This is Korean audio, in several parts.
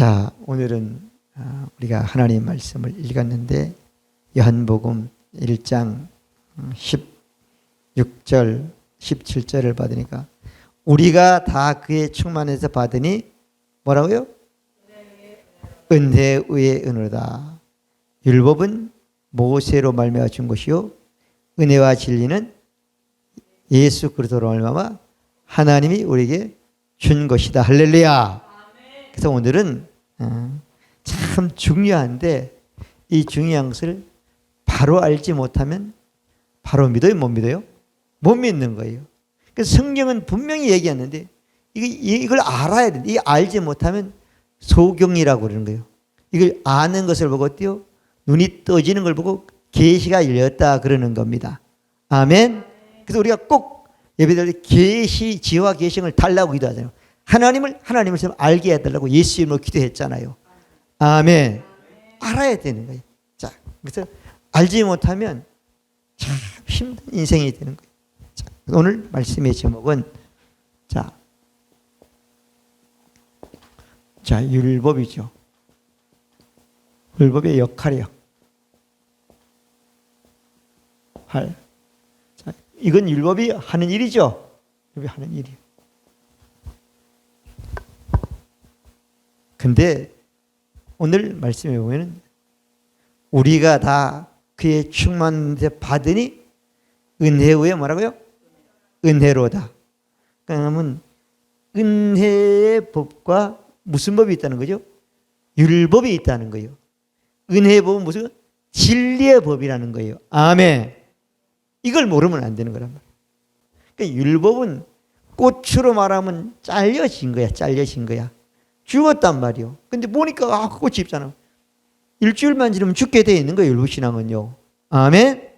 자, 오늘은 우리가 하나님 말씀을 읽었는데 요한복음 1장 16절 17절을 받으니까 우리가 다 그의 충만에서 받으니 뭐라고요? 은혜 위에 은혜로다. 율법은 모세로 말미암아 준 것이요 은혜와 진리는 예수 그리스도로 말미암아 하나님이 우리에게 준 것이다. 할렐루야. 그래서 오늘은 참 중요한데 이 중요한 것을 바로 알지 못하면 바로 믿어요? 못 믿어요? 못 믿는 거예요. 그래서 성경은 분명히 얘기했는데 이걸 알아야 돼. 이 알지 못하면 소경이라고 그러는 거예요. 이걸 아는 것을 보고 어때요? 눈이 떠지는 걸 보고 계시가 열렸다 그러는 겁니다. 아멘. 그래서 우리가 꼭 예배드릴 때 계시, 지혜와 계시를 달라고 기도하잖아요. 하나님을 알게 해달라고 예수 이름으로 기도했잖아요. 아멘. 알아야 되는 거예요. 자, 그래서 알지 못하면 참 힘든 인생이 되는 거예요. 자, 오늘 말씀의 제목은 율법이죠. 율법의 역할이요. 자, 이건 율법이 하는 일이죠. 율법이 하는 일이에요. 근데 오늘 말씀에 보면 우리가 다 그의 충만에 받으니 은혜 후에 뭐라고요? 은혜로다. 그러면 은혜의 법과 무슨 법이 있다는 거죠? 율법이 있다는 거예요. 은혜의 법은 무슨? 진리의 법이라는 거예요. 아멘. 이걸 모르면 안 되는 거란 말이에요. 그러니까 율법은 꽃으로 말하면 잘려진 거야. 잘려진 거야. 죽었단 말이요. 근데 보니까 꽃이 있잖아. 일주일만 지나면 죽게 되어 있는 거예요. 율법신앙은요. 아멘.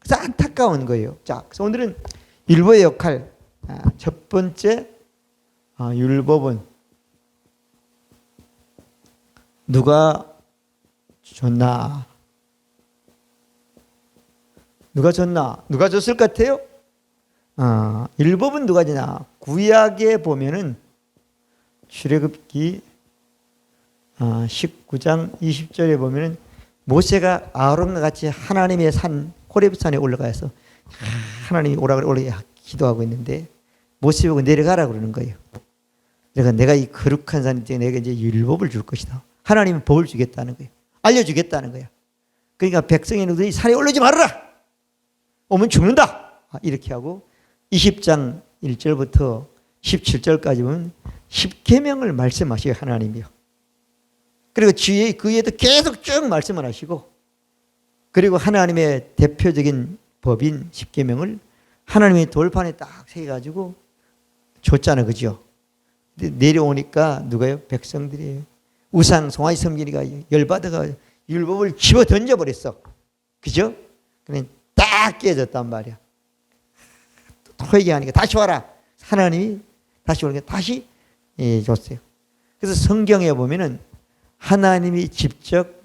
그래서 안타까운 거예요. 자, 그래서 오늘은 율법의 역할. 첫 번째, 율법은 누가 줬나? 누가 줬나? 누가 줬을 것 같아요? 율법은 누가 줬냐? 구약에 보면은 출애굽기 19장 20절에 보면은 모세가 아론과 같이 하나님의 산 호렙산에 올라가서 하나님이 올라가 기도하고 있는데 모세 보고 내려가라 그러는 거예요. 내가 이 거룩한 산에 내가 이제 율법을 줄 것이다. 하나님은 법을 주겠다는 거예요. 알려주겠다는 거야. 그러니까 백성이 산에 올라오지 말아라. 오면 죽는다. 이렇게 하고 20장 1절부터 17절까지 보면 10계명을 말씀하셔요. 하나님이요. 그리고 뒤에 그 위에도 계속 쭉 말씀을 하시고 그리고 하나님의 대표적인 법인 10계명을 하나님의 돌판에 딱 새겨가지고 줬잖아요. 그죠? 내려오니까 누가요? 백성들이에요. 우상 송아지 섬기니까 열받아가 율법을 집어 던져버렸어. 그죠? 그냥 딱 깨졌단 말이야. 또 회개하니까 다시 와라. 하나님이 다시 오니까 다시 줬어요. 그래서 성경에 보면은 하나님이 직접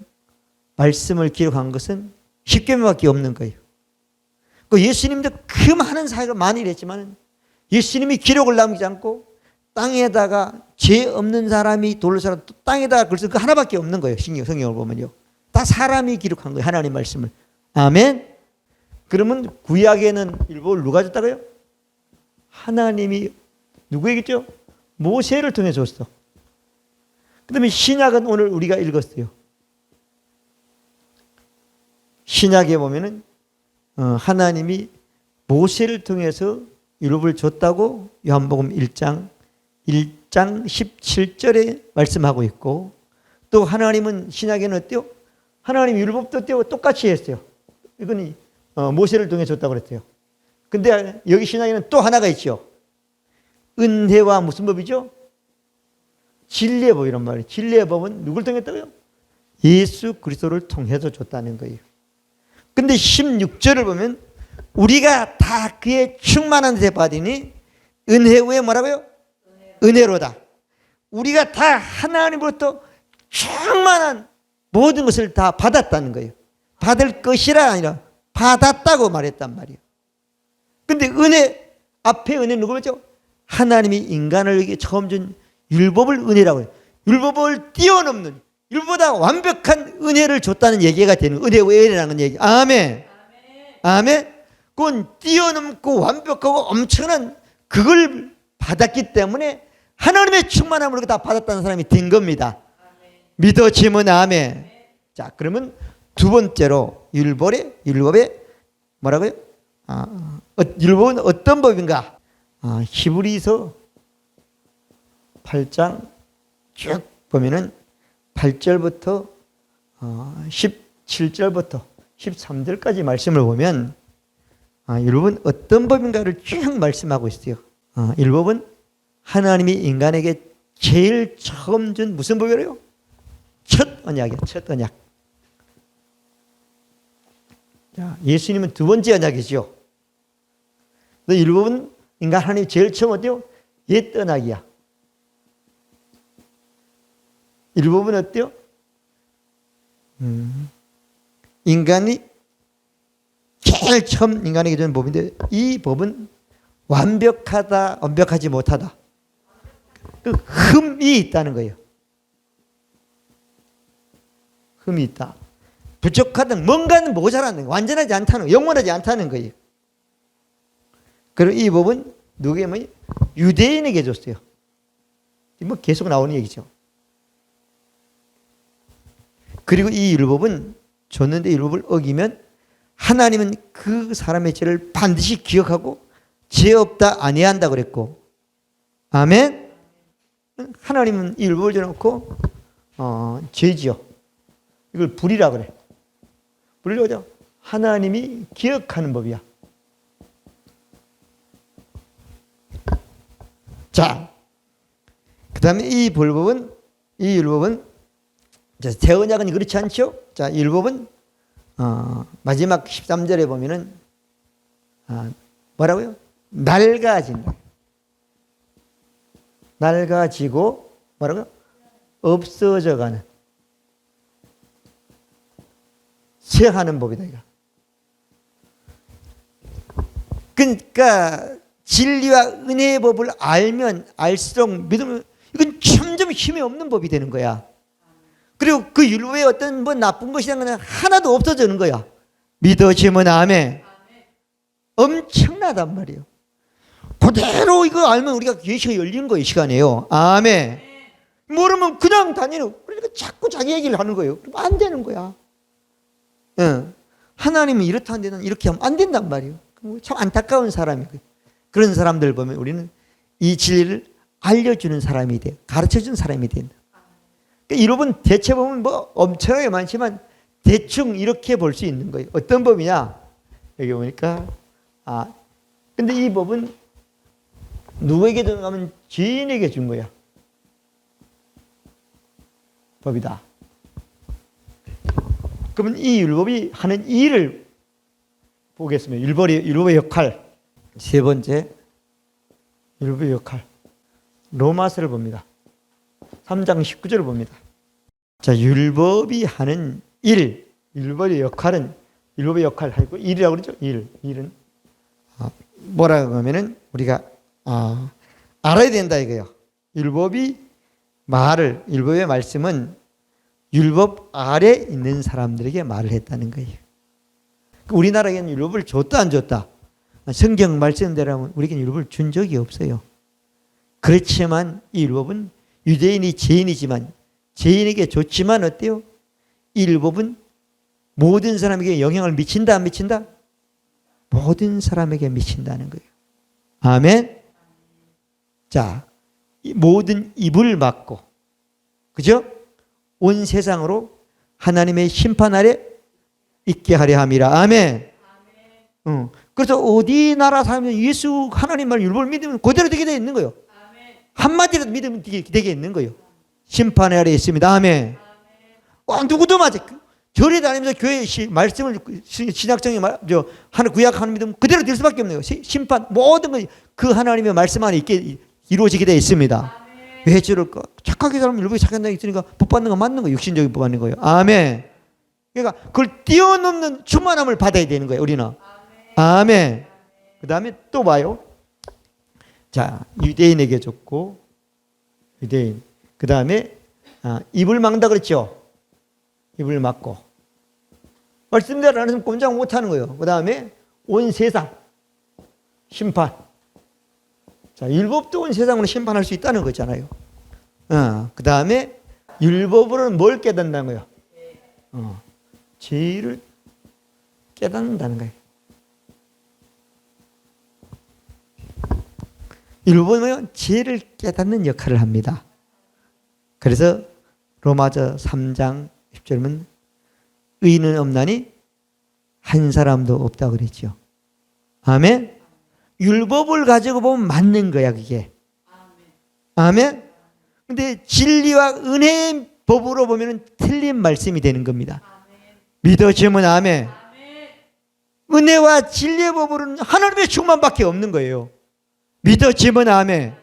말씀을 기록한 것은 10계명밖에 없는 거예요. 그 예수님도 그 많은 사역을 많이 했지만 예수님이 기록을 남기지 않고 땅에다가 죄 없는 사람이 돌을 사람 땅에다가 글쓴 그 하나밖에 없는 거예요. 성경을 보면요. 다 사람이 기록한 거예요. 하나님 말씀을. 아멘. 그러면 구약에는 율법을 누가 줬다고요? 하나님이 누구에게 줬죠? 모세를 통해 줬어. 그 다음에 신약은 오늘 우리가 읽었어요. 신약에 보면은 하나님이 모세를 통해서 율법을 줬다고 요한복음 1장 17절에 말씀하고 있고 또 하나님은 신약에는 어때요? 하나님 율법도 어때요? 똑같이 했어요. 이건 모세를 통해 줬다고 그랬어요. 근데 여기 신약에는 또 하나가 있죠. 은혜와 무슨 법이죠? 진리의 법이란 말이에요. 진리의 법은 누굴 통했다고요? 예수 그리스도를 통해서 줬다는 거예요. 근데 16절을 보면 우리가 다 그의 충만한 데 받으니 은혜 후에 뭐라고요? 은혜로다. 우리가 다 하나님으로부터 충만한 모든 것을 다 받았다는 거예요. 받을 것이라 아니라 받았다고 말했단 말이에요. 근데 은혜 앞에 은혜 누구죠? 하나님이 인간을 처음 준 율법을 은혜라고 해요. 율법을 뛰어넘는 율법보다 완벽한 은혜를 줬다는 얘기가 되는 은혜의 은혜라는 얘기. 아멘. 아멘. 그건 뛰어넘고 완벽하고 엄청난 그걸 받았기 때문에 하나님의 충만함으로 다 받았다는 사람이 된 겁니다. 믿어지면 아멘. 자, 그러면 두 번째로 율법의 뭐라고요? 율법은 어떤 법인가? 히브리서 8장 쭉 보면은 8절부터 17절부터 13절까지 말씀을 보면 율법은 어떤 법인가를 쭉 말씀하고 있어요. 율법은 하나님이 인간에게 제일 처음 준 무슨 법이래요? 첫 언약이야. 첫 언약. 자, 예수님은 두 번째 언약이죠. 율법은 인간 하나님이 제일 처음 어때요? 옛 언약이야. 율법은 어때요? 인간이 제일 처음 인간에게 준 법인데 이 법은 완벽하다, 완벽하지 못하다. 그 흠이 있다는 거예요. 흠이 있다. 부족하든 뭔가는 모자라는 거예요. 완전하지 않다는 거예요. 영원하지 않다는 거예요. 그리고 이 법은 누구에게 뭐 유대인에게 줬어요. 뭐 계속 나오는 얘기죠. 그리고 이 율법은 줬는데 율법을 어기면 하나님은 그 사람의 죄를 반드시 기억하고 죄 없다 아니한다 그랬고, 아멘. 하나님은 이 율법을 줘놓고 죄지요. 이걸 불이라 그래. 불이라고 하죠. 하나님이 기억하는 법이야. 자, 그 다음에 이 율법은 새 언약은 그렇지 않죠? 자, 율법은 마지막 13절에 보면은 뭐라고요? 낡아진다. 낡아지고 뭐라고요? 없어져가는 쇠하는 법이다 이거. 그러니까 진리와 은혜의 법을 알면 알수록 믿으면 이건 점점 힘이 없는 법이 되는 거야. 그리고 그 율법에 어떤 뭐 나쁜 것이라는 건 하나도 없어지는 거야. 믿어지면 아멘. 엄청나단 말이에요. 그대로 이거 알면 우리가 계시가 열리는 거예요. 시간이에요. 아멘. 모르면 그냥 다니는. 그러니까 자꾸 자기 얘기를 하는 거예요. 그럼 안 되는 거야. 하나님은 이렇다 하는데 난 이렇게 하면 안 된단 말이에요. 참 안타까운 사람이에요. 그런 사람들 보면 우리는 이 진리를 알려주는 사람이 돼. 가르쳐주는 사람이 된다. 그러니까 율법은 대체 보면 뭐 엄청나게 많지만 대충 이렇게 볼 수 있는 거예요. 어떤 법이냐? 여기 보니까 근데 이 법은 누구에게 줬냐면 죄인에게 준 거야. 법이다. 그러면 이 율법이 하는 일을 보겠습니다. 율법의 역할. 세 번째, 율법의 역할. 로마서를 봅니다. 3장 19절을 봅니다. 자, 율법이 하는 일, 율법의 역할은 율법의 역할 하고 일이라고 그러죠. 일은 뭐라고 하면은 우리가 알아야 된다 이거예요. 율법의 말씀은 율법 아래 있는 사람들에게 말을 했다는 거예요. 우리나라에는 율법을 줬다 안 줬다. 성경 말씀대로 하면 우리에게는 율법을 준 적이 없어요. 그렇지만 이 율법은 유대인이 죄인이지만 죄인에게 줬지만 어때요? 이 율법은 모든 사람에게 영향을 미친다 안 미친다? 모든 사람에게 미친다는 거예요. 아멘. 자, 모든 입을 막고 그죠? 온 세상으로 하나님의 심판 아래 있게 하려 함이라. 아멘. 그래서 어디 나라 사람은 예수 하나님 말 율법을 믿으면 그대로 되게 돼 있는 거예요. 한마디라도 믿으면 되게 있는 거예요. 심판 아래 있습니다. 아멘. 누구도 맞아. 절에 다니면서 교회 말씀을 신약성에 하는 구약하는 믿으면 그대로 될 수밖에 없네요. 심판 모든 건 그 하나님의 말씀 안에 있게 이루어지게 되어 있습니다. 왜 저럴까? 착하게 살면 율법이 착한다고 있으니까 복 받는 거 맞는 거예요. 육신적인 복 받는 거예요. 아멘. 그러니까 그걸 뛰어넘는 충만함을 받아야 되는 거예요. 우리는. 아멘. 그 다음에 또 봐요. 자, 유대인에게 줬고 유대인. 그 다음에 입을 막는다 그랬죠. 입을 막고 말씀대로 안 해서 꼼짝 못하는 거예요. 그 다음에 온 세상 심판. 자, 율법도 온 세상으로 심판할 수 있다는 거잖아요. 그 다음에 율법으로는 뭘 깨닫는다는 거예요? 죄를 깨닫는다는 거예요. 율법은 죄를 깨닫는 역할을 합니다. 그래서 로마서 3장 10절은 의인은 없나니 한 사람도 없다고 그랬죠. 아멘. 율법을 가지고 보면 맞는 거야, 그게. 아멘. 근데 진리와 은혜의 법으로 보면 틀린 말씀이 되는 겁니다. 믿어지면 아멘. 은혜와 진리의 법으로는 하나님의 충만밖에 없는 거예요. 믿어지면 아멘.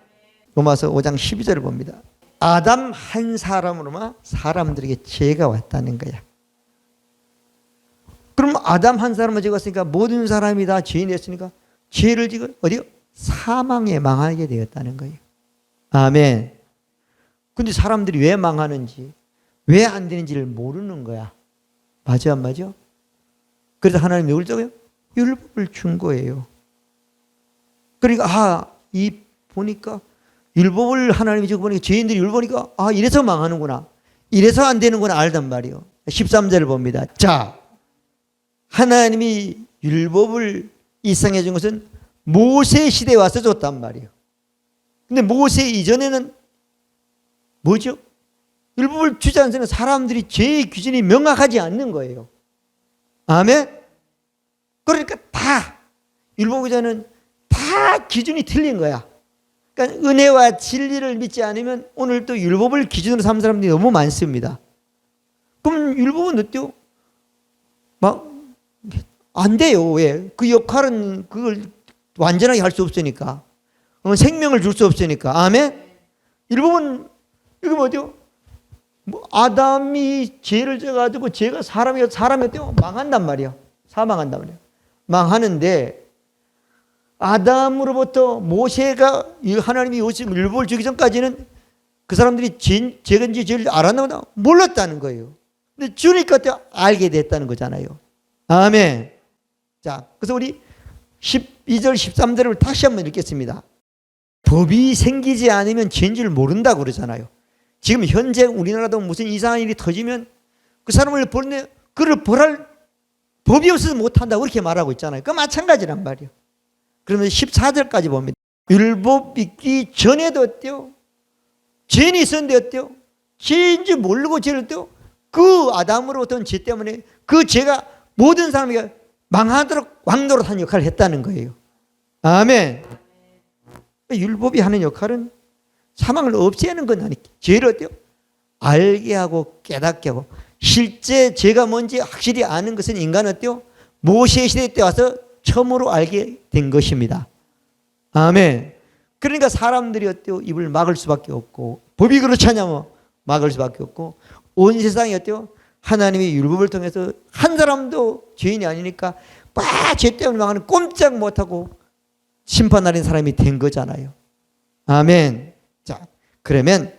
로마서 5장 12절을 봅니다. 아담 한 사람으로만 사람들에게 죄가 왔다는 거야. 그럼 아담 한 사람만 죄가 왔으니까 모든 사람이 다 죄인이 됐으니까 죄를 지고 어디요? 사망에 망하게 되었다는 거예요. 아멘. 근데 사람들이 왜 망하는지, 왜 안 되는지를 모르는 거야. 맞아, 안 맞아? 그래서 하나님이 뭘 줘요? 율법을 준 거예요. 그러니까, 이 보니까, 율법을 하나님이 주고 보니까 죄인들이 율법 보니까, 이래서 망하는구나. 이래서 안 되는구나 알단 말이에요. 13절을 봅니다. 자, 하나님이 율법을 이상해 준 것은 모세 시대에 와서 줬단 말이에요. 근데 모세 이전에는 뭐죠? 율법을 주지 않는 사람들이 죄의 기준이 명확하지 않는 거예요. 아멘? 그러니까 다 율법주자는 다 기준이 틀린 거야. 그러니까 은혜와 진리를 믿지 않으면 오늘 또 율법을 기준으로 삼는 사람들이 너무 많습니다. 그럼 율법은 어때요? 안 돼요. 왜? 그 역할은 그걸 완전하게 할 수 없으니까. 생명을 줄 수 없으니까. 아멘? 율법은 이거 뭐죠? 아담이 죄를 져가지고 죄가 사람이 어때요? 망한단 말이야. 사망한단 말이야. 망하는데 아담으로부터 모세가 하나님이 율법을 주기 전까지는 그 사람들이 죄인지 죄를 알았나 몰랐다는 거예요. 근데 주니까 알게 됐다는 거잖아요. 아멘. 자, 그래서 우리 12절 13절을 다시 한번 읽겠습니다. 법이 생기지 않으면 죄인 줄 모른다고 그러잖아요. 지금 현재 우리나라도 무슨 이상한 일이 터지면 그 사람을 보는데 그를 벌할 법이 없어서 못한다고 그렇게 말하고 있잖아요. 그 마찬가지란 말이에요. 그러면 14절까지 봅니다. 율법 있기 전에도 어때요? 죄인이 있었는데 어때요? 죄인지 모르고 죄를 어때요? 그 아담으로부터 죄 때문에 그 죄가 모든 사람에게 망하도록 왕노릇한 역할을 했다는 거예요. 아멘. 율법이 하는 역할은 사망을 없애는 건 아니죠. 죄를 어때요? 알게 하고 깨닫게 하고 실제 죄가 뭔지 확실히 아는 것은 인간은 어때요? 모세 시대 때 와서 처음으로 알게 된 것입니다. 아멘. 그러니까 사람들이 어때요? 입을 막을 수밖에 없고 법이 그렇지 않냐면 막을 수밖에 없고 온 세상이 어때요? 하나님이 율법을 통해서 한 사람도 죄인이 아니니까 죄 때문에 망하는 꼼짝 못하고 심판하는 사람이 된 거잖아요. 아멘. 자, 그러면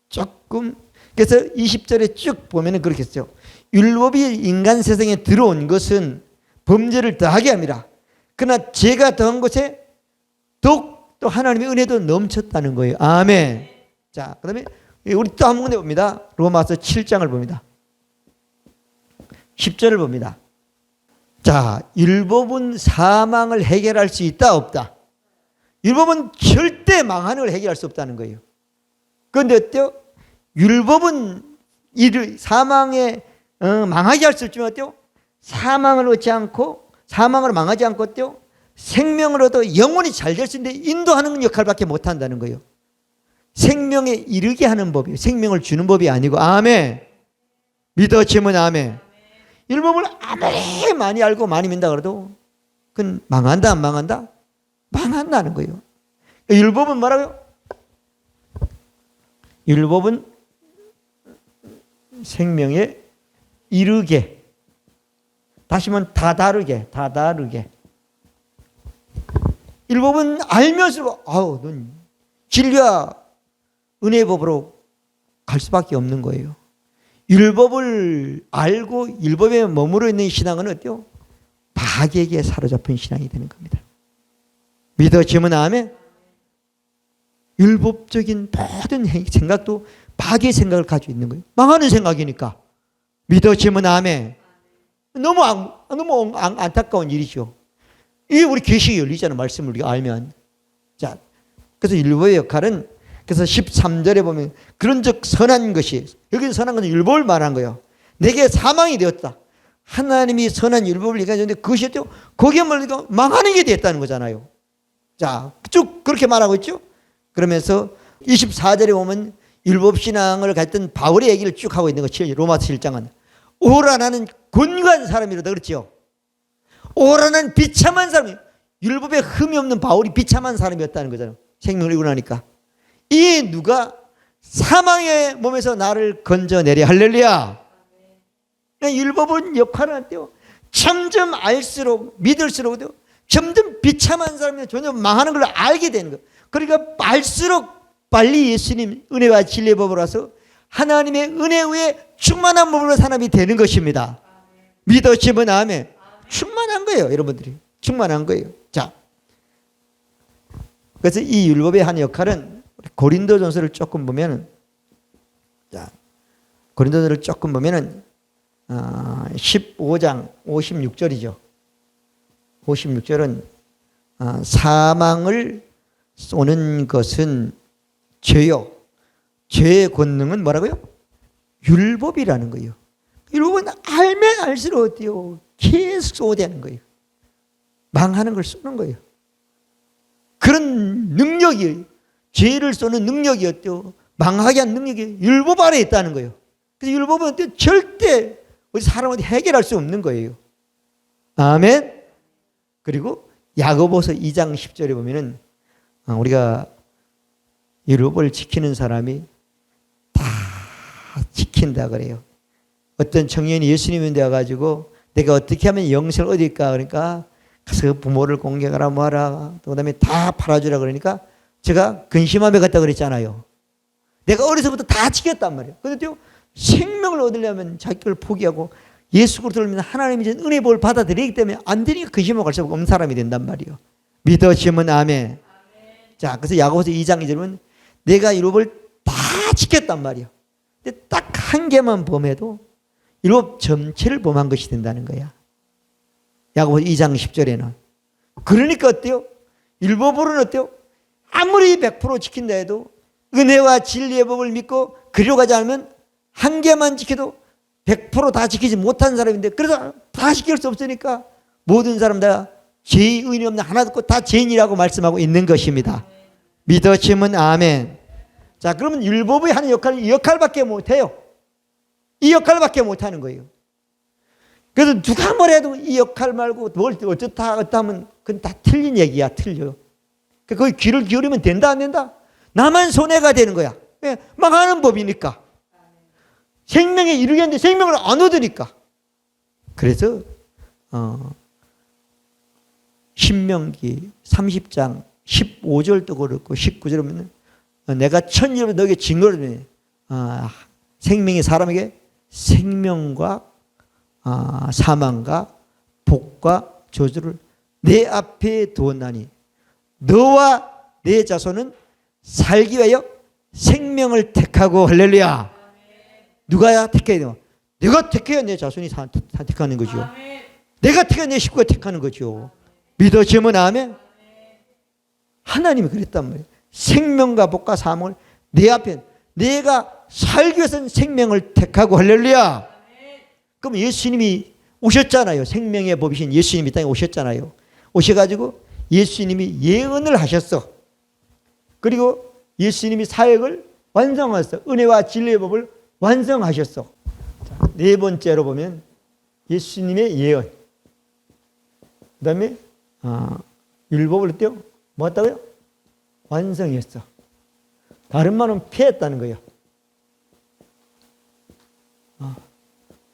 조금 그래서 20절에 쭉 보면은 그렇게 했죠. 율법이 인간 세상에 들어온 것은 범죄를 더하게 합니다. 그러나 죄가 더한 것에 더욱 또 하나님의 은혜도 넘쳤다는 거예요. 아멘. 자, 그다음에 우리 또 한 군데 봅니다. 로마서 7장을 봅니다. 10절을 봅니다. 자, 율법은 사망을 해결할 수 있다 없다? 율법은 절대 망하는 걸 해결할 수 없다는 거예요. 그런데 어때요? 율법은 사망에 망하게 할 수 있지만 어때요? 사망을 얻지 않고 사망으로 망하지 않고 어때요? 생명을 얻어 영원히 잘 될 수 있는데 인도하는 역할밖에 못한다는 거예요. 생명에 이르게 하는 법이에요. 생명을 주는 법이 아니고. 아멘. 믿어지면 아멘. 율법을 아무리 많이 알고 많이 믿는다 그래도 그건 망한다 안 망한다? 망한다는 거예요. 율법은 뭐라고요? 율법은 생명에 이르게, 다시 말하면 다다르게. 율법은 알면서도 넌 진리와 은혜의 법으로 갈 수밖에 없는 거예요. 율법을 알고 율법에 머무르 있는 신앙은 어때요? 마귀에게 사로잡힌 신앙이 되는 겁니다. 믿어지면 아멘. 율법적인 모든 생각도 마귀의 생각을 가지고 있는 거예요. 망하는 생각이니까. 믿어지면 아멘. 너무 안타까운 일이죠. 이게 우리 계시가 열리잖아요. 말씀을 우리가 알면. 자, 그래서 율법의 역할은, 그래서 13절에 보면 그런즉 선한 것이, 여기서 선한 것은 율법을 말한 거예요. 내게 사망이 되었다. 하나님이 선한 율법을 얘기하는데 그것이 어때요? 거기에 말리니까 망하는 게 됐다는 거잖아요. 자, 쭉 그렇게 말하고 있죠. 그러면서 24절에 보면 율법신앙을 갖던 바울의 얘기를 쭉 하고 있는 거죠. 로마서 7장은 오라 나는 곤고한 사람이로다 그랬죠. 오라 나는 비참한 사람이, 율법에 흠이 없는 바울이 비참한 사람이었다는 거잖아요. 생명을 잃고 나니까. 이 누가 사망의 몸에서 나를 건져내려. 할렐루야. 율법은 역할을 한대요. 점점 알수록 믿을수록 점점 비참한 사람이 전혀 망하는 걸 알게 되는 거예요. 그러니까 알수록 빨리 예수님 은혜와 진리의 법으로 와서 하나님의 은혜 위에 충만한 몸으로 사람이 되는 것입니다. 믿어지면 아멘. 충만한 거예요. 여러분들이 충만한 거예요. 자, 그래서 이 율법의 한 역할은 고린도전서를 조금 보면은, 자, 고린도전서를 조금 보면은 15장 56절이죠. 56절은 사망을 쏘는 것은 죄요. 죄의 권능은 뭐라고요? 율법이라는 거예요. 율법은 알면 알수록 어때요? 계속 쏘대는 거예요. 망하는 걸 쏘는 거예요. 그런 능력이, 죄를 쏘는 능력이 어때요? 망하게 한 능력이 율법 아래에 있다는 거예요. 그래서 율법은 어때요? 절대 우리 사람한테 해결할 수 없는 거예요. 아멘. 그리고 야고보서 2장 10절에 보면은 우리가 율법을 지키는 사람이 다 지킨다 그래요. 어떤 청년이 예수님이 되어가지고 내가 어떻게 하면 영생을 얻을까 그러니까 가서 부모를 공경하라 뭐하라 또 그다음에 다 팔아주라 그러니까 제가 근심함에 갔다 그랬잖아요. 내가 어려서부터 다 지켰단 말이에요. 그런데 생명을 얻으려면 자기 걸 포기하고 예수 그리스도를 믿는 하나님이 준 은혜의 복을 받아들이기 때문에 안 되니까 근심하고 갈 수 없는 사람이 된단 말이에요. 믿어지면 아멘. 자, 그래서 야고보서 2장 2절은 내가 율법을 다 지켰단 말이에요. 근데 딱 한 개만 범해도 율법 전체를 범한 것이 된다는 거야. 야고보서 2장 10절에는. 그러니까 어때요? 율법으로는 어때요? 아무리 100% 지킨다 해도 은혜와 진리의 법을 믿고 그리로 가지 않으면 한 개만 지켜도 100% 다 지키지 못한 사람인데, 그래서 다 지킬 수 없으니까 모든 사람 다 죄의 의인이 없는 하나도 없고 다 죄인이라고 말씀하고 있는 것입니다. 믿어지면 아멘. 자, 그러면 율법의 하는 역할은 이 역할밖에 못해요. 이 역할밖에 못하는 거예요. 그래서 누가 뭐래도 이 역할 말고 뭘 어쩌다 하면 그건 다 틀린 얘기야. 틀려요. 거기 귀를 기울이면 된다 안 된다? 나만 손해가 되는 거야. 왜? 망하는 법이니까. 생명에 이르겠는데 생명을 안 얻으니까. 그래서 신명기 30장 15절도 그렇고 19절에 보면 내가 천일을 너에게 증거를 생명이 사람에게 생명과 사망과 복과 저주를 내 앞에 두었나니 너와 내 자손은 살기 위하여 생명을 택하고. 할렐루야. 누가 택해야 돼요? 내가 택해야 내 자손이 택하는 거죠. 내가 택해야 내 식구가 택하는 거죠. 믿어지면 아멘. 하나님이 그랬단 말이에요. 생명과 복과 사망을 내 앞에, 내가 살기 위해서는 생명을 택하고. 할렐루야. 그럼 예수님이 오셨잖아요. 생명의 법이신 예수님이 땅에 오셨잖아요. 오셔가지고 예수님이 예언을 하셨어. 그리고 예수님이 사역을 완성하셨어. 은혜와 진리의 법을 완성하셨어. 자, 네 번째로 보면 예수님의 예언. 그 다음에 율법을 어때요? 뭐 했다고요? 완성했어. 다른 말은 폐했다는 거예요.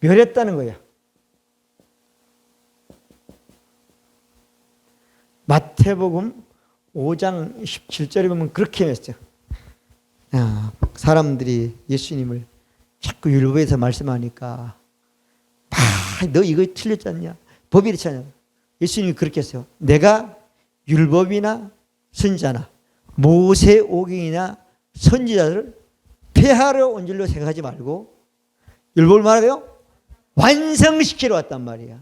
멸했다는 거예요. 마태복음 5장 17절에 보면 그렇게 했어요. 사람들이 예수님을 자꾸 율법에서 말씀하니까 너 이거 틀렸지 않냐? 법이 이렇지 않냐? 예수님이 그렇게 했어요. 내가 율법이나 선지자나 모세오경이나 선지자들을 폐하러 온 줄로 생각하지 말고 율법을 말하고요 완성시키러 왔단 말이야.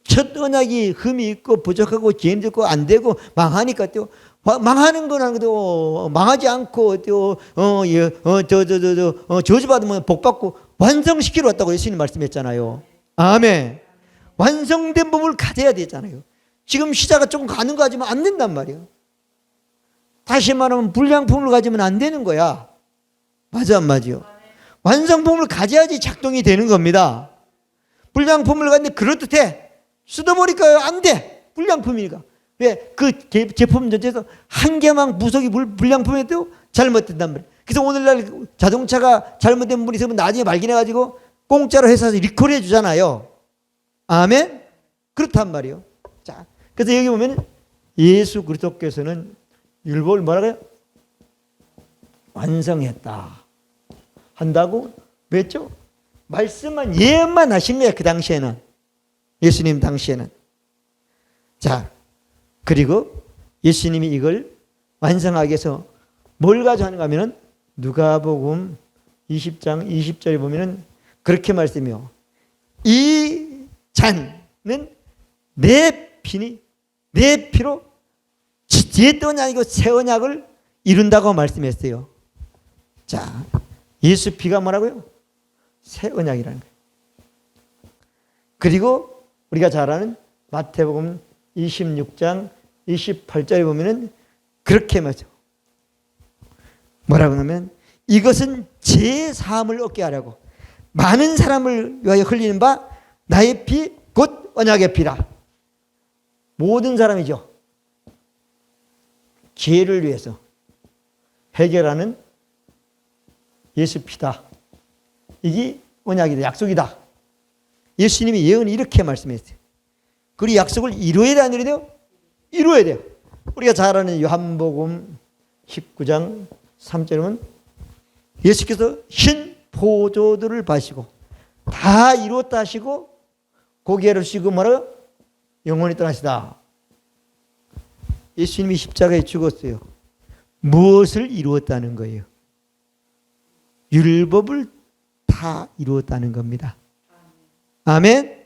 첫 언약이 흠이 있고 부족하고 죄인도 있고 안 되고 망하니까 또 망하는 건 또 망하지 않고 또 저주받으면 복받고 완성시키러 왔다고 예수님 말씀했잖아요. 아멘. 완성된 법을 가져야 되잖아요. 지금 시자가 조금 가는 거 가지면 안 된단 말이에요. 다시 말하면 불량품을 가지면 안 되는 거야. 맞아 안 맞아요? 완성품을 가져야지 작동이 되는 겁니다. 불량품을 가지는데 그럴듯해. 쓰다보니까 안 돼. 불량품이니까. 왜? 그 제품 전체에서 한 개만 부속이 불량품이어도 잘못된단 말이에요. 그래서 오늘날 자동차가 잘못된 분이 있으면 나중에 발견해가지고 공짜로 회사에서 리콜해 주잖아요. 아멘? 그렇단 말이에요. 자, 그래서 여기 보면 예수 그리스도께서는 율법을 뭐라고요? 완성했다. 한다고 왜 했죠? 말씀만 예언만 하신 거야. 그 당시에는. 예수님 당시에는. 자, 그리고 예수님이 이걸 완성하기 위해서 뭘 가져가는가 하면은 누가복음 20장 20절에 보면은 그렇게 말씀해요. 이 잔은 내 피로 옛 언약이고 새 언약을 이룬다고 말씀했어요. 자, 예수 피가 뭐라고요? 새 언약이라는 거예요. 그리고 우리가 잘 아는 마태복음 26장 28절에 보면은 그렇게 말해요. 뭐라고 하면 이것은 제 사함을 얻게 하려고 많은 사람을 위하여 흘리는 바 나의 피 곧 언약의 피라. 모든 사람이죠. 죄를 위해서 해결하는 예수 피다. 이게 언약이다. 약속이다. 예수님이 예언을 이렇게 말씀했어요. 그리고 약속을 이루어야 돼, 안 이루어야 돼요? 이루어야 돼요. 우리가 잘 아는 요한복음 19장 3절에 보면 예수께서 흰 포도들을 마시고 다 이루었다 하시고 고개를 쉬고 뭐라고? 영원히 떠나시다. 예수님이 십자가에 죽었어요. 무엇을 이루었다는 거예요? 율법을 다 이루었다는 겁니다. 아멘?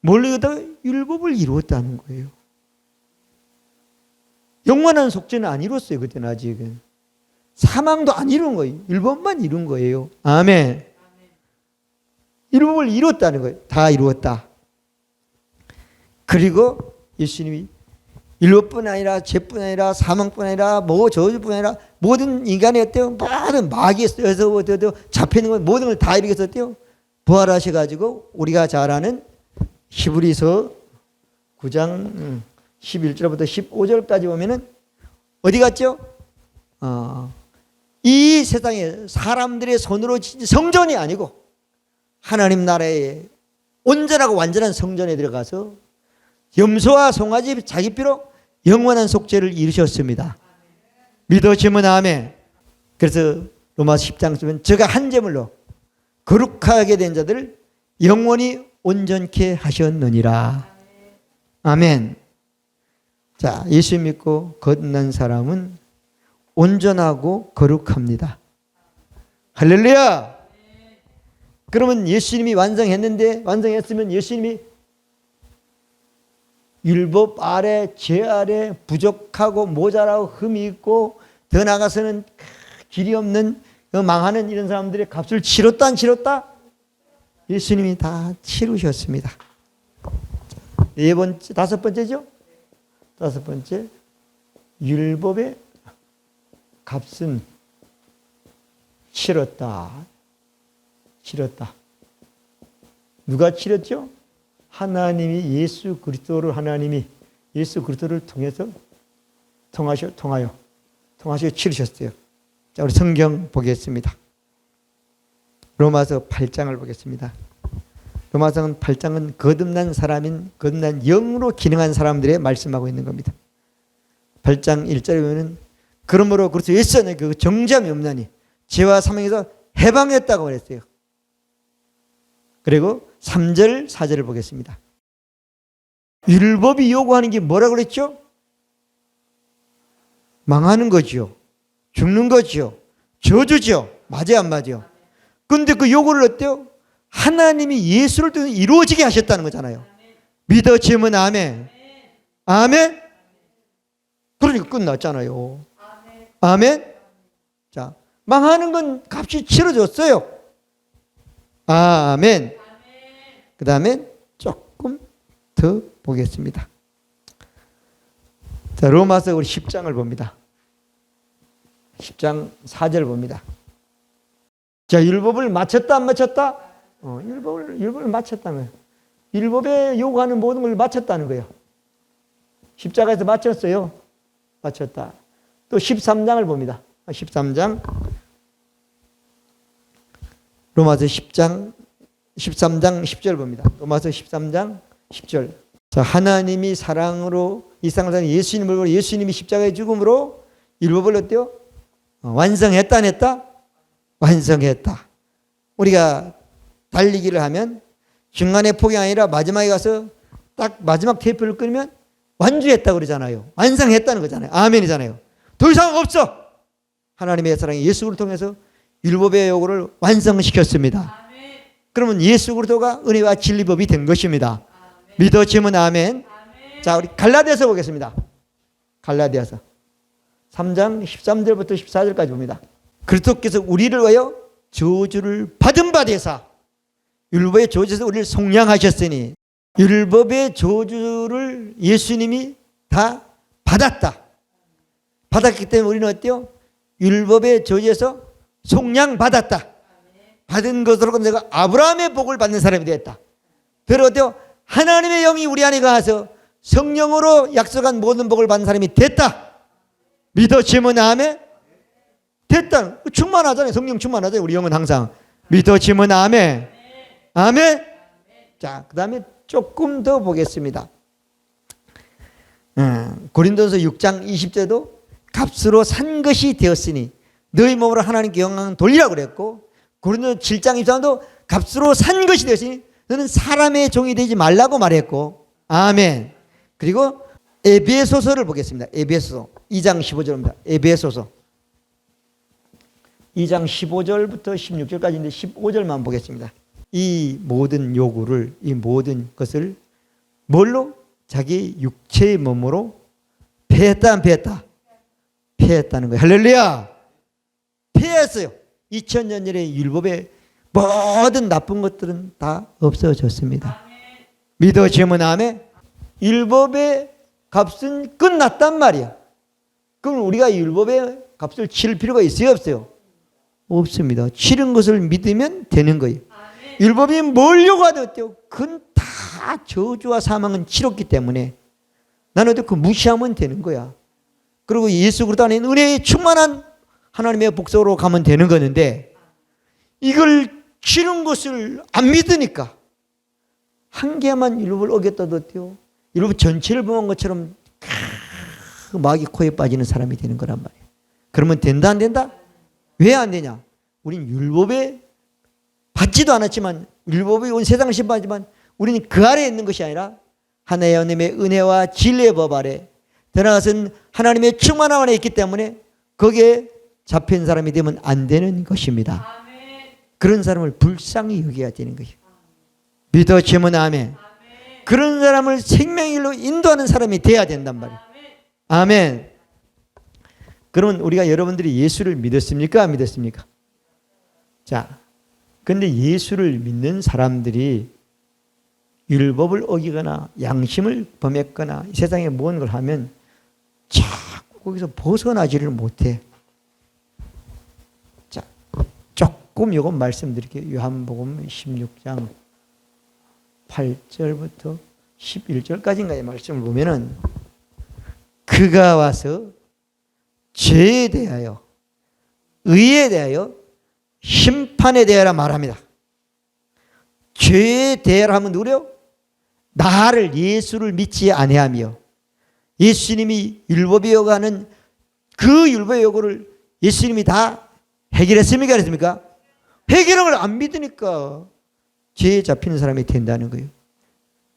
뭘 이루었다? 율법을 이루었다는 거예요. 영원한 속죄는 안 이뤘어요. 그때는 아직은. 사망도 안 이룬 거예요. 율법만 이룬 거예요. 아멘. 율법을 이뤘다는 거예요. 다 이루었다. 그리고 예수님이 율법뿐 아니라 죄뿐 아니라 사망뿐 아니라 저주뿐 아니라 모든 인간의 어때요? 모든 마귀에 쓰여서 잡히는 것 모든 걸 다 이루겠었대요. 부활하셔가지고 우리가 잘 아는 히브리서 9장 11절부터 15절까지 보면은 어디 갔죠? 이 세상에 사람들의 손으로 지은 성전이 아니고 하나님 나라의 온전하고 완전한 성전에 들어가서 염소와 송아지 자기 피로 영원한 속죄를 이루셨습니다. 믿으시면 아멘. 그래서 로마서 10장 쓰면 저가 한 제물로 거룩하게 된 자들을 영원히 온전케 하셨느니라. 아멘. 자, 예수 믿고 거듭난 사람은 온전하고 거룩합니다. 할렐루야. 그러면 예수님이 완성했으면 예수님이 율법 아래, 죄 아래 부족하고 모자라고 흠이 있고 더 나아가서는 길이 없는 망하는 이런 사람들의 값을 치렀다 안 치렀다? 예수님이 다 치르셨습니다. 네 번째, 다섯 번째죠? 다섯 번째, 율법의 값은 치렀다. 누가 치렀죠? 하나님이 예수 그리스도를 통해서 통하여 치르셨어요. 자, 우리 성경 보겠습니다. 로마서 8장을 보겠습니다. 로마서 8장은 거듭난 영으로 기능한 사람들의 말씀하고 있는 겁니다. 8장 1절에 보면 그러므로 그래서 예수는 그 정죄함이 없나니 죄와 사망에서 해방했다고 그랬어요. 그리고 3절 4절을 보겠습니다. 율법이 요구하는 게 뭐라고 그랬죠? 망하는 거죠. 죽는 거죠. 저주죠. 맞아요, 안 맞아요? 근데 그 요구를 어때요? 하나님이 예수를 통해 이루어지게 하셨다는 거잖아요. 믿어지면 아멘. 아멘. 그러니까 끝났잖아요. 아멘. 자, 망하는 건 값이 치러졌어요. 아멘. 그 다음에 조금 더 보겠습니다. 자, 로마서 우리 10장을 봅니다. 10장 4절 봅니다. 자, 율법을 마쳤다 안 마쳤다? 율법을 마쳤다는 거예요. 율법에 요구하는 모든 걸 마쳤다는 거예요. 십자가에서 마쳤어요. 마쳤다. 또 13장을 봅니다. 13장 로마서 13장 10절 봅니다. 로마서 13장 10절. 자, 하나님이 사랑으로 이 세상을 사는 예수님이 십자가의 죽음으로 율법을 어때요? 완성했다 안 했다? 완성했다. 우리가 달리기를 하면 중간에 포기 아니라 마지막에 가서 딱 마지막 테이프를 끊으면 완주했다고 그러잖아요. 완성했다는 거잖아요. 아멘이잖아요. 더 이상 없어. 하나님의 사랑이 예수 그리스도를 통해서 율법의 요구를 완성시켰습니다. 아멘. 그러면 예수 그리스도가 은혜와 진리법이 된 것입니다. 아멘. 믿어지면 아멘. 아멘. 자, 우리 갈라디아서 보겠습니다. 갈라디아서 3장 13절부터 14절까지 봅니다. 그리스도께서 우리를 위하여 저주를 받은 바 되사 율법의 저주에서 우리를 속량하셨으니 율법의 저주를 예수님이 다 받았다. 받았기 때문에 우리는 어때요? 율법의 저주에서 속량받았다. 받은 것으로 내가 아브라함의 복을 받는 사람이 되었다. 그리고 어때요? 하나님의 영이 우리 안에 가서 성령으로 약속한 모든 복을 받는 사람이 됐다. 믿어지면 아멘. 됐다. 충만하잖아요. 성령 충만하잖아요. 우리 영은 항상 믿어지면 아멘. 아멘. 자, 그 다음에 조금 더 보겠습니다. 고린도서 6장 20절도 값으로 산 것이 되었으니 너희 몸으로 하나님께 영광을 돌리라고 그랬고, 고린도서 7장 23절도 값으로 산 것이 되었으니 너는 사람의 종이 되지 말라고 말했고, 아멘. 그리고 에베소서를 보겠습니다. 에베소서 2장 15절입니다. 에베소서 2장 15절부터 16절까지인데 15절만 보겠습니다. 이 모든 요구를, 이 모든 것을 뭘로? 자기 육체의 몸으로 패했다 안 패했다? 패했다는 거예요. 할렐루야. 패했어요. 2000년 전에 율법의 모든 나쁜 것들은 다 없어졌습니다. 믿어지면 아멘. 율법의 값은 끝났단 말이야. 그럼 우리가 율법의 값을 치를 필요가 있어요 없어요? 없습니다. 치른 것을 믿으면 되는 거예요. 율법이 뭘 요구하든 어때요? 그건 다 저주와 사망은 치렀기 때문에 나는 그 무시하면 되는 거야. 그리고 예수 그리스도 안에 은혜에 충만한 하나님의 복속으로 가면 되는 거는데, 이걸 치른 것을 안 믿으니까 한 개만 율법을 어겼다도 어때요? 율법 전체를 범한 것처럼 마귀 코에 빠지는 사람이 되는 거란 말이에요. 그러면 된다 안 된다? 왜 안 되냐? 우린 율법에 받지도 않았지만, 율법이 온 세상을 심판하지만 우리는 그 아래에 있는 것이 아니라 하나님의 은혜와 진리의 법 아래 들어가서는 하나님의 충만함 안에 있기 때문에 거기에 잡힌 사람이 되면 안 되는 것입니다. 아멘. 그런 사람을 불쌍히 여겨야 되는 거예요. 믿어지면 아멘. 아멘. 그런 사람을 생명의 길로 인도하는 사람이 돼야 된단 말이에요. 아멘. 그러면 우리가 여러분들이 예수를 믿었습니까? 안 믿었습니까? 자, 근데 예수를 믿는 사람들이 율법을 어기거나 양심을 범했거나 이 세상에 무언 걸 하면 자꾸 거기서 벗어나지를 못해. 자, 조금 요건 말씀드릴게요. 요한복음 16장 8절부터 11절까지인가의 말씀을 보면은 그가 와서 죄에 대하여, 의에 대하여, 심판에 대하여 말합니다. 죄에 대하여 하면 누구요? 나를, 예수를 믿지 아니하며 예수님이 율법이 요구하는 그 율법의 요구를 예수님이 다 해결했습니까? 안 했습니까? 해결한 걸 안 믿으니까 죄에 잡히는 사람이 된다는 거예요.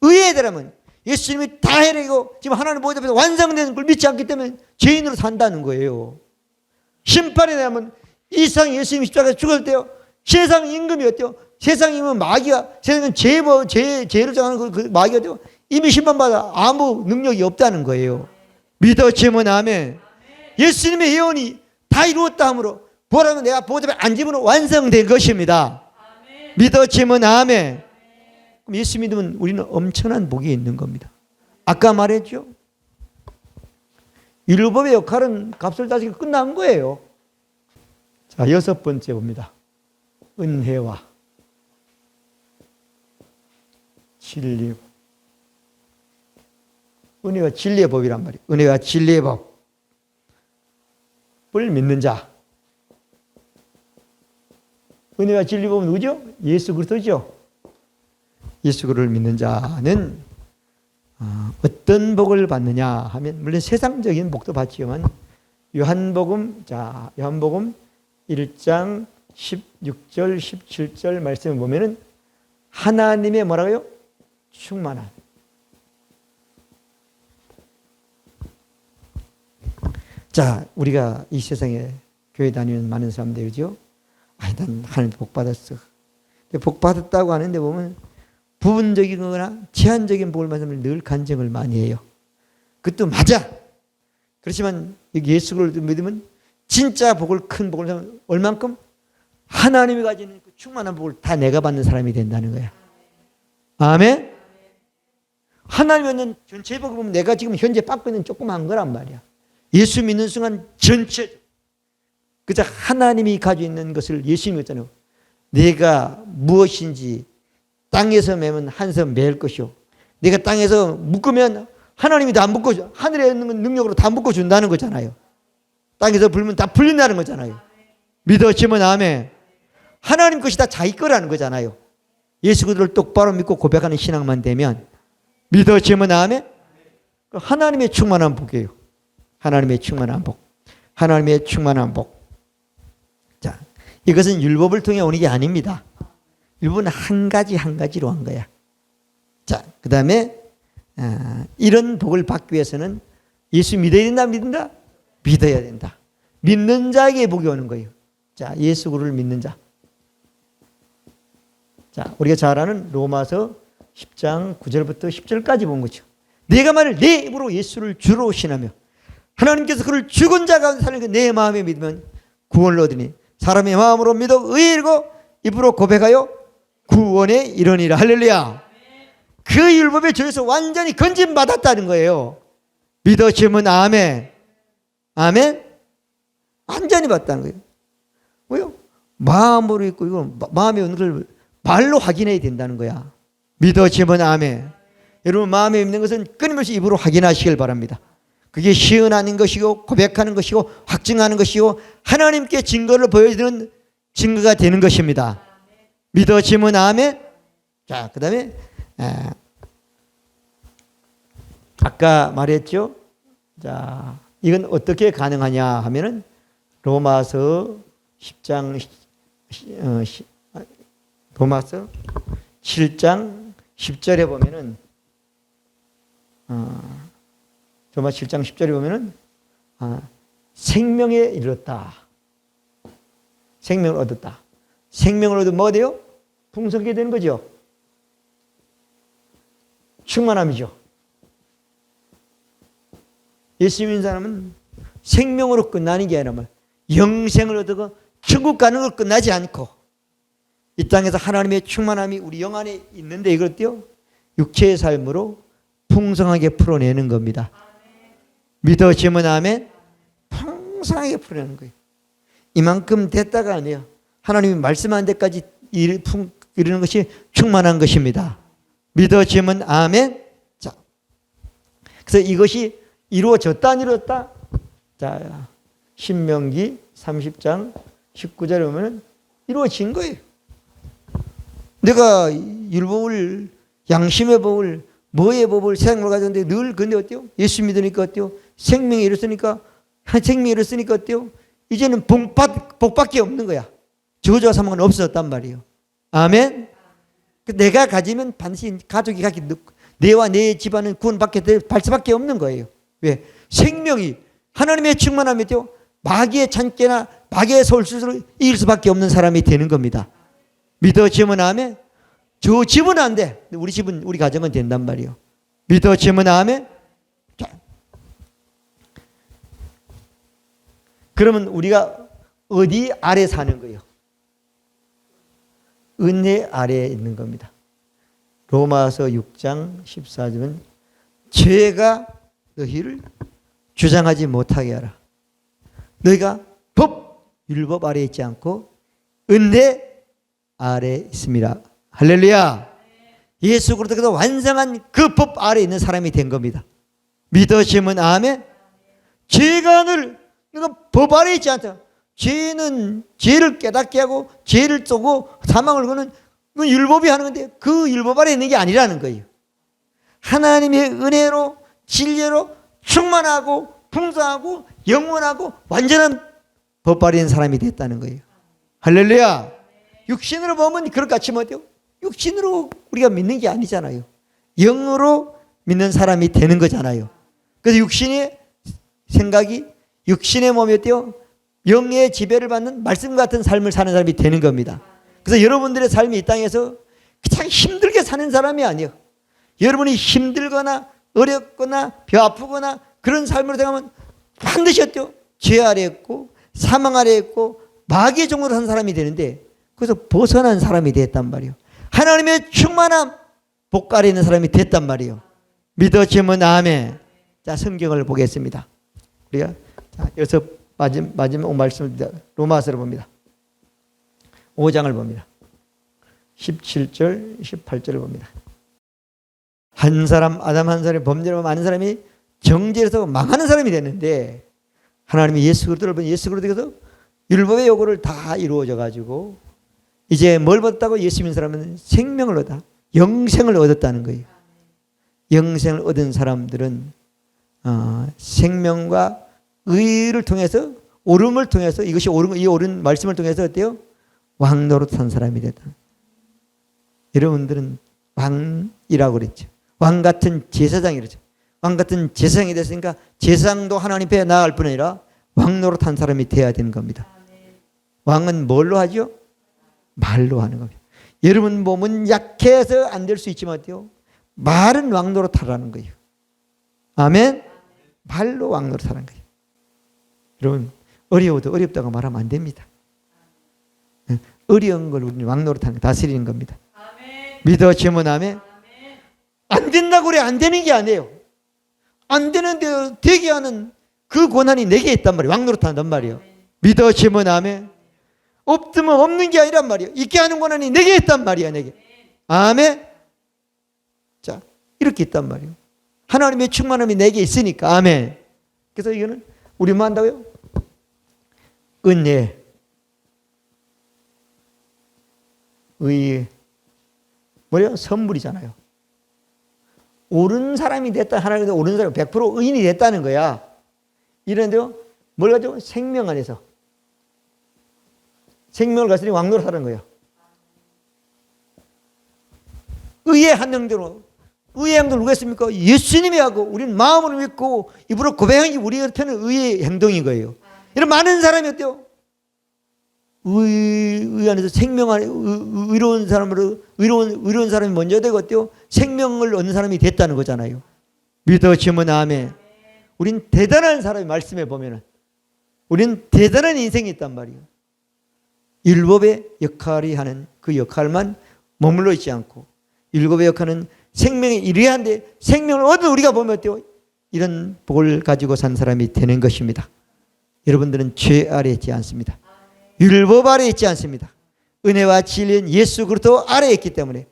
의에 대하면 예수님이 다 해내고 지금 하나님 보좌 앞에서 완성된 걸 믿지 않기 때문에 죄인으로 산다는 거예요. 심판에 대하면 이 세상 예수님이 십자가에 죽을 때요. 세상 임금이었대요. 세상 임금은 마귀가, 세상은 죄를 정하는 그 마귀가 되고 이미 심판받아 아무 능력이 없다는 거예요. 믿어지면 아멘. 예수님의 예언이 다 이루었다 하므로 부활하면 내가 보좌 앞에 앉으므로 완성된 것입니다. 믿어지면 아멘. 그럼 예수 믿으면 우리는 엄청난 복이 있는 겁니다. 아까 말했죠. 율법의 역할은 값을 따지고 끝난 거예요. 자, 6번째 봅니다. 은혜와 진리. 은혜와 진리의 법이란 말이에요. 은혜와 진리의 법을 믿는 자. 은혜와 진리의 법은 누구죠? 예수 그리스도죠. 예수 그리스도를 믿는 자는 어떤 복을 받느냐 하면 물론 세상적인 복도 받지만 요한복음 1장 16절 17절 말씀을 보면은 하나님의 뭐라고요? 충만한. 자, 우리가 이 세상에 교회 다니는 많은 사람들이죠. 난 하나님 복 받았어. 복 받았다고 하는데 보면 부분적인 거나 제한적인 복을 받으면 늘 간증을 많이 해요. 그것도 맞아. 그렇지만 예수를 믿으면 진짜 복을, 큰 복을 얼만큼? 하나님이 가지는 그 충만한 복을 다 내가 받는 사람이 된다는 거야. 아멘? 하나님은 전체 복을 보면 내가 지금 현재 받고 있는 조그만 거란 말이야. 예수 믿는 순간 전체, 그저 하나님이 가지고 있는 것을 예수님이 했잖아요. 내가 무엇인지 땅에서 매면 한서 매일 것이요. 내가 땅에서 묶으면 하나님이 다 묶어, 하늘에 있는 능력으로 다 묶어준다는 거잖아요. 땅에서 불면 다 풀린다는 거잖아요. 믿어지면 아멘. 하나님 것이 다 자기 거라는 거잖아요. 예수 그리스도를 똑바로 믿고 고백하는 신앙만 되면 믿어지면 아멘. 하나님의 충만한 복이에요. 하나님의 충만한 복. 하나님의 충만한 복. 자, 이것은 율법을 통해 오는 게 아닙니다. 율법은 한 가지로 한 거야. 자, 그 다음에 이런 복을 받기 위해서는 예수 믿어야 된다, 믿는다? 믿어야 된다. 믿는 자에게 복이 오는 거예요. 자, 예수 그리스도를 믿는 자. 자, 우리가 잘 아는 로마서 10장 9절부터 10절까지 본 거죠. 내가 만일 내 입으로 예수를 주로 신하며 하나님께서 그를 죽은 자 가운데 사는 내 마음에 믿으면 구원을 얻으니 사람의 마음으로 믿어 의인이고 입으로 고백하여 구원에 이르니라. 할렐루야. 그 율법의 죄에서 완전히 건진받았다는 거예요. 믿어지면 아멘. 아멘. 완전히 받았다는 거예요. 왜요? 마음으로 있고 이건 마음에 있는 걸 말로 확인해야 된다는 거야. 믿어지면 아멘. 여러분 마음에 있는 것은 끊임없이 입으로 확인하시길 바랍니다. 그게 시은하는 것이고 고백하는 것이고 확증하는 것이고 하나님께 증거를 보여주는 증거가 되는 것입니다. 믿어지면 아멘. 자, 그 다음에 아까 말했죠. 자, 이건 어떻게 가능하냐 하면은 로마서 10장 로마서 7장 10절에 보면은 로마서 7장 10절에 보면은 생명에 이르렀다. 생명을 얻었다. 생명을 얻으면 뭐가 돼요? 풍성하게 되는 거죠. 충만함이죠. 예수 믿는 사람은 생명으로 끝나는 게 아니라 영생을 얻고 천국 가는 걸 끝나지 않고 이 땅에서 하나님의 충만함이 우리 영 안에 있는데 이것도요 육체의 삶으로 풍성하게 풀어내는 겁니다. 믿어지면 아멘. 풍성하게 풀어내는 거예요. 이만큼 됐다가 아니에요. 하나님이 말씀한 데까지 이르는 것이 충만한 것입니다. 믿어지면 아멘. 자, 그래서 이것이 이루어졌다 안 이루어졌다? 자, 신명기 30장 19절에 보면 이루어진 거예요. 내가 율법을 양심의 법을 뭐의 법을 세상으로 가졌는데 늘 근데 어때요? 예수 믿으니까 어때요? 생명이 이뤘으니까 생명을 쓰니까 어때요? 이제는 복밖에 없는 거야. 저주와 사망은 없어졌단 말이에요. 아멘. 내가 가지면 반드시 가족이 갖기, 내와 내 집안은 구원받게 될 수밖에 없는 거예요. 왜? 생명이 하나님의 충만함이죠. 마귀의 잔꾀나 마귀의 솔수를 이길 수밖에 없는 사람이 되는 겁니다. 믿어지면 아멘. 저 집은 안 돼. 우리 집은, 우리 가정은 된단 말이에요. 믿어지면 아멘. 자, 그러면 우리가 어디 아래 사는 거예요? 은혜 아래에 있는 겁니다. 로마서 6장 14절은 죄가 너희를 주장하지 못하게 하라. 너희가 율법 아래에 있지 않고 은혜 아래에 있습니다. 할렐루야. 예수 그리스도께서 완성한 그 법 아래에 있는 사람이 된 겁니다. 믿으시면 아멘. 죄가 너가 법 아래에 있지 않다. 죄는 죄를 깨닫게 하고 죄를 쏘고 사망을 거는 그 율법이 하는 건데 그 율법 아래에 있는 게 아니라는 거예요. 하나님의 은혜로 진리로 충만하고 풍성하고 영원하고 완전한 법 아래에 있는 사람이 됐다는 거예요. 할렐루야. 육신으로 보면 그렇같이 못해요. 육신으로 우리가 믿는 게 아니잖아요. 영으로 믿는 사람이 되는 거잖아요. 그래서 육신의 생각이 육신의 몸이 어때요? 영의 지배를 받는 말씀 같은 삶을 사는 사람이 되는 겁니다. 그래서 여러분들의 삶이 이 땅에서 그냥 힘들게 사는 사람이 아니에요. 여러분이 힘들거나 어렵거나 배 아프거나 그런 삶으로 생각하면 반드시 어때요? 죄 아래에 있고 사망 아래에 있고 마귀의 종으로 산 사람이 되는데 그래서 벗어난 사람이 됐단 말이에요. 하나님의 충만함 복 아래에 있는 사람이 됐단 말이에요. 믿어지면 아멘. 자, 성경을 보겠습니다. 우리가 자, 여기서 마지막 말씀을 로마서를 봅니다. 5장을 봅니다. 17절, 18절을 봅니다. 한 사람, 아담 한 사람이 범죄로 많은 사람이 정죄에서 망하는 사람이 됐는데 하나님이 예수 그리스도를 보니 예수 그리스도께서 율법의 요구를 다 이루어져 가지고 이제 뭘 얻었다고? 예수 믿는 사람은 생명을 얻어 영생을 얻었다는 거예요. 영생을 얻은 사람들은 생명과 의를 통해서 오름을 통해서 이것이 이 옳은 말씀을 통해서 어때요? 왕노릇 한 사람이 됐다. 여러분들은 왕이라고 그랬죠. 왕 같은 제사장이랬죠. 왕 같은 제사장이 됐으니까 제사장도 하나님 앞에 나아갈 뿐 아니라 왕노릇 한 사람이 돼야 되는 겁니다. 왕은 뭘로 하죠? 말로 하는 겁니다. 여러분 몸은 약해서 안 될 수 있지만 어때요? 말은 왕노릇 하라는 거예요. 아멘. 말로 왕노릇 하라는 거예요. 여러분 어려워도 어렵다고 말하면 안 됩니다. 어려운 걸 우리는 왕노릇하는 다스리는 겁니다. 믿어지면 아멘. 안 된다고 그래 안 되는 게 아니에요. 안 되는데 되게 하는 그 권한이 내게 있단 말이에요. 왕노릇한단 말이에요. 믿어지면 아멘. 없으면 없는 게 아니란 말이에요. 있게 하는 권한이 내게 있단 말이야. 내게. 아멘. 자, 이렇게 있단 말이에요. 하나님의 충만함이 내게 있으니까 아멘. 그래서 이거는 우리 뭐 한다고요? 은혜, 의, 뭐래요? 선물이잖아요. 옳은 사람이 됐다. 하나님께 옳은 사람 100% 의인이 됐다는 거야. 이런데요, 뭘 가지고? 생명 안에서. 생명을 가지고 왕노릇 하는 거예요. 의의 한 행동으로. 의의 행동을 누가 했습니까? 예수님이 하고 우리는 마음으로 믿고 입으로 고백하는 게 우리가 펴는 의의 행동인 거예요. 이런 많은 사람이 어때요? 의 안에서 생명 안에 의로운 사람으로 의로운 사람이 먼저 되고 어때요? 생명을 얻는 사람이 됐다는 거잖아요. 믿어지면 아멘. 우린 대단한 사람이 말씀해 보면은 우린 대단한 인생이 있단 말이에요. 율법의 역할이 하는 그 역할만 머물러 있지 않고 율법의 역할은 생명이 이래한데 생명을 얻은 우리가 보면 어때요? 이런 복을 가지고 산 사람이 되는 것입니다. 여러분들은 죄 아래에 있지 않습니다. 율법 아래에 있지 않습니다. 은혜와 진리는 예수 그리스도 아래에 있기 때문에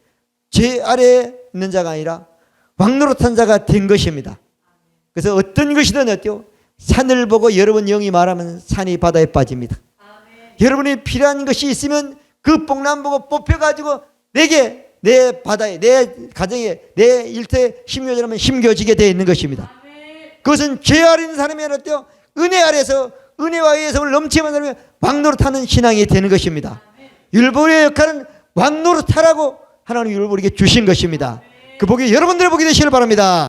죄 아래에 있는 자가 아니라 왕노릇한 자가 된 것입니다. 그래서 어떤 것이든 어때요? 산을 보고 여러분 영이 말하면 산이 바다에 빠집니다. 여러분이 필요한 것이 있으면 그 복남 보고 뽑혀가지고 내게 내 바다에 내 가정에 내 일터에 심겨지라면 심겨지게 되어 있는 것입니다. 그것은 죄 아래 있는 사람이 어때요? 은혜 아래서 은혜와 의에서 넘치게 만들면 왕노릇하는 신앙이 되는 것입니다. 율법의 역할은 왕노릇하라고 하나님 율법을 우리에게 주신 것입니다. 그 복이 여러분들의 복이 되시길 바랍니다.